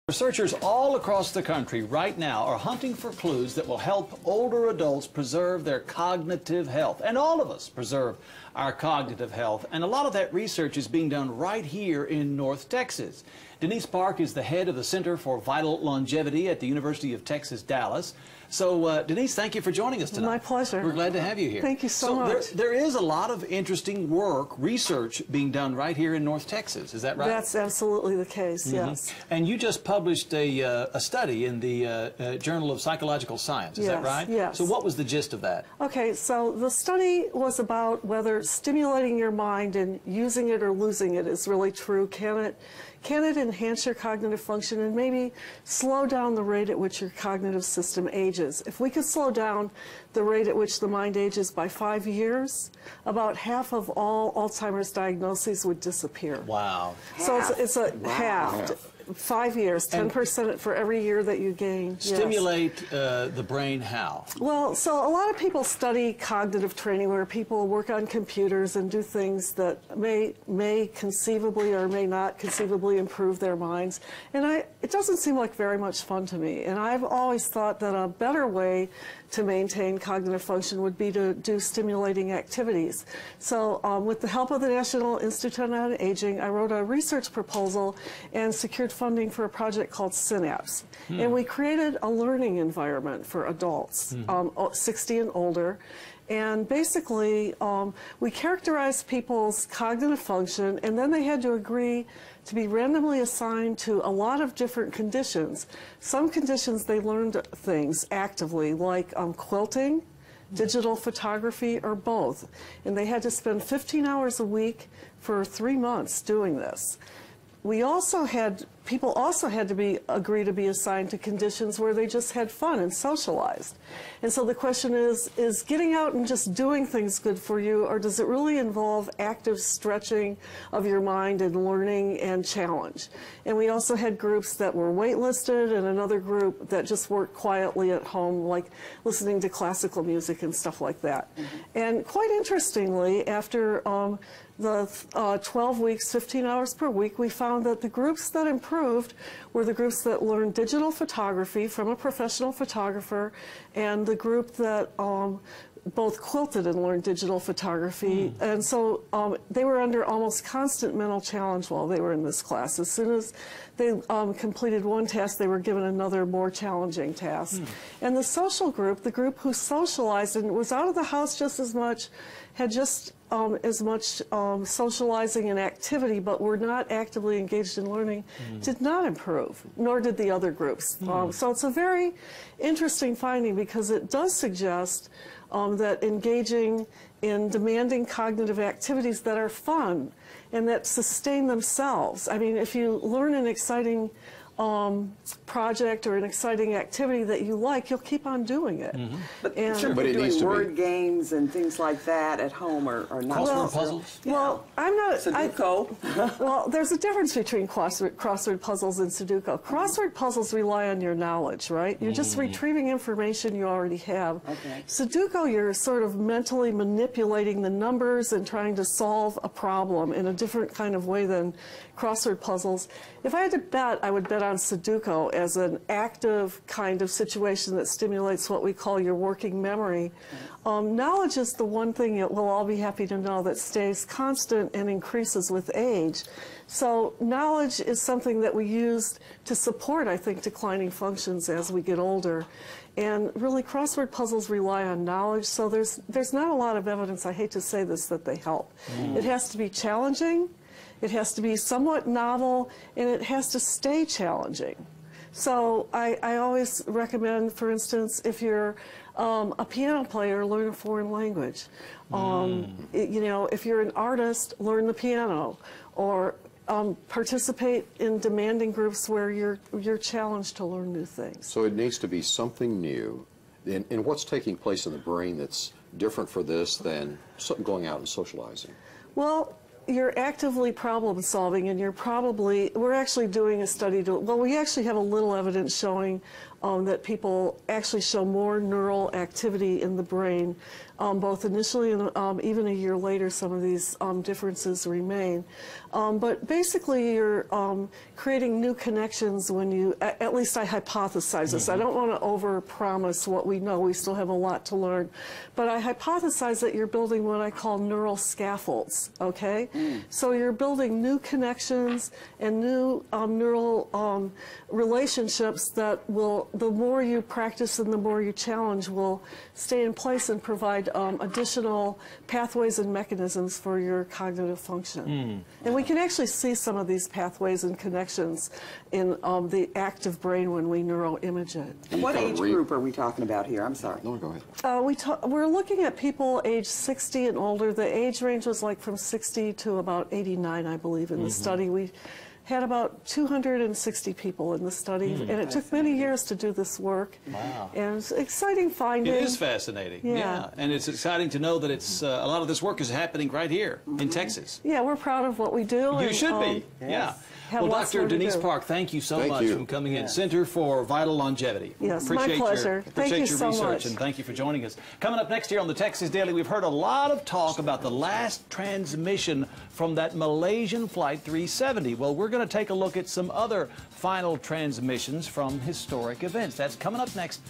Researchers all across the country right now are hunting for clues that will help older adults preserve their cognitive health, and all of us preserve our cognitive health. And a lot of that research is being done right here in North Texas. Denise Park is the head of the Center for Vital Longevity at the University of Texas, Dallas. So, Denise, thank you for joining us tonight. My pleasure. We're glad to have you here. Thank you so much. There is a lot of interesting work, research being done right here in North Texas. Is that right? That's absolutely the case, yes. And you just published a study in the Journal of Psychological Science. Is that right? Yes. So what was the gist of that? Okay, so the study was about whether stimulating your mind and using it or losing it is really true. Can it enhance your cognitive function and maybe slow down the rate at which your cognitive system ages? If we could slow down the rate at which the mind ages by 5 years, about half of all Alzheimer's diagnoses would disappear. Wow. So it's a half. 5 years, 10% for every year that you gain. Stimulate the brain how? Well, so a lot of people study cognitive training where people work on computers and do things that may conceivably or may not conceivably improve their minds. And it doesn't seem like very much fun to me. And I've always thought that a better way to maintain cognitive function would be to do stimulating activities. So with the help of the National Institute on Aging, I wrote a research proposal and secured funding for a project called Synapse. And we created a learning environment for adults, 60 and older. And basically, we characterized people's cognitive function, and then they had to agree to be randomly assigned to a lot of different conditions. Some conditions they learned things actively, like quilting, digital photography, or both. And they had to spend 15 hours a week for 3 months doing this. People also had to agree to be assigned to conditions where they just had fun and socialized. And so the question is getting out and just doing things good for you, or does it really involve active stretching of your mind and learning and challenge? And we also had groups that were waitlisted and another group that just worked quietly at home, like listening to classical music and stuff like that. And quite interestingly, after the 12 weeks, 15 hours per week, we found that the groups that improved were the groups that learned digital photography from a professional photographer, and the group that both quilted and learned digital photography. And so they were under almost constant mental challenge while they were in this class. As soon as they completed one task, they were given another more challenging task. And the social group, the group who socialized and was out of the house just as much, had just as much socializing and activity, but were not actively engaged in learning, did not improve, nor did the other groups. So it's a very interesting finding because it does suggest that engaging in demanding cognitive activities that are fun and that sustain themselves. I mean, if you learn an exciting project or an exciting activity that you like, you'll keep on doing it. But it needs to word games and things like that at home are not crossword puzzles. Well, I'm not. Sudoku. Well, there's a difference between crossword puzzles and Sudoku. Crossword puzzles rely on your knowledge, right? You're just retrieving information you already have. Okay. Sudoku, you're sort of mentally manipulating the numbers and trying to solve a problem in a different kind of way than crossword puzzles. If I had to bet, I would bet on Sudoku as an active kind of situation that stimulates what we call your working memory. Knowledge is the one thing that we'll all be happy to know that stays constant and increases with age. So knowledge is something that we use to support, I think, declining functions as we get older. And really, crossword puzzles rely on knowledge, so there's not a lot of evidence, I hate to say this, that they help. It has to be challenging, it has to be somewhat novel, and it has to stay challenging. So I always recommend, for instance, if you're a piano player, learn a foreign language. You know, if you're an artist, learn the piano, or participate in demanding groups where you're challenged to learn new things. So it needs to be something new. And what's taking place in the brain that's different for this than going out and socializing? Well, you're actively problem solving, and we're actually doing a study well, we actually have a little evidence showing that people actually show more neural activity in the brain, both initially and even a year later. Some of these differences remain. But basically, you're creating new connections when you, at least I hypothesize this. I don't want to overpromise what we know. We still have a lot to learn. But I hypothesize that you're building what I call neural scaffolds, okay? So you're building new connections and new neural relationships that will, the more you practice and the more you challenge, will stay in place and provide additional pathways and mechanisms for your cognitive function. And we can actually see some of these pathways and connections in the active brain when we neuroimage it. And what age group are we talking about here? I'm sorry. No, go ahead. We're looking at people age 60 and older. The age range was like from 60 to about 89, I believe, in the study. We had about 260 people in the study, and it took many years to do this work. Wow. And it's an exciting finding. It is fascinating. Yeah. And it's exciting to know that it's a lot of this work is happening right here in Texas. Yeah, we're proud of what we do. You and, should be. Yeah. Well, Dr. Denise Park, thank you so much for coming in. Center for Vital Longevity. Yes, my pleasure. Appreciate thank you your so research, much. and thank you for joining us. Coming up next here on the Texas Daily, we've heard a lot of talk about the last transmission from that Malaysian Flight 370. Well, we're going to take a look at some other final transmissions from historic events. That's coming up next.